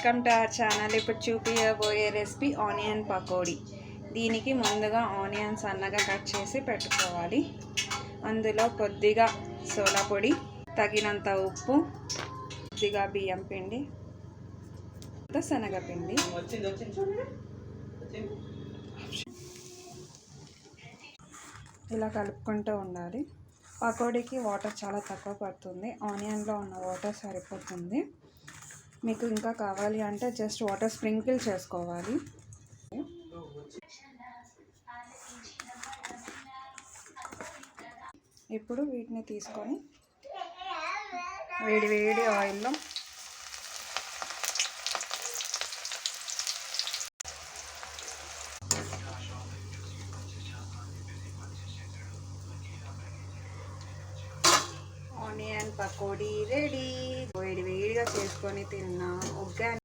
Welcome to our channel. ఇప్పుడు చూపించబోయే recipe onion pakodi. దీనికి ముందుగా ఆనియన్స్ సన్నగా కట్ చేసి పెట్టుకోవాలి. అందులో కొద్దిగా సోడా పొడి, తగినంత ఉప్పు, కొద్దిగా బియ్యం పిండి, శనగపిండి. ఇలా కలుపుకుంటూ ఉండాలి. పకోడీకి వాటర్ చాలా తక్కువ పడుతుంది. ఆనియన్లో ఉన్న వాటర్ సరిపోతుంది. మీకు ఇంకా కావాలి అంటే జస్ట్ వాటర్ స్ప్రింకిల్ చేసుకోవాలి. ఇప్పుడు వీటిని తీసుకొని వేడి వేడి ఆయిల్లో ఆనియన్ పకోడీ రెడీ. వేడి వేడిగా చేసుకొని తిన్నా.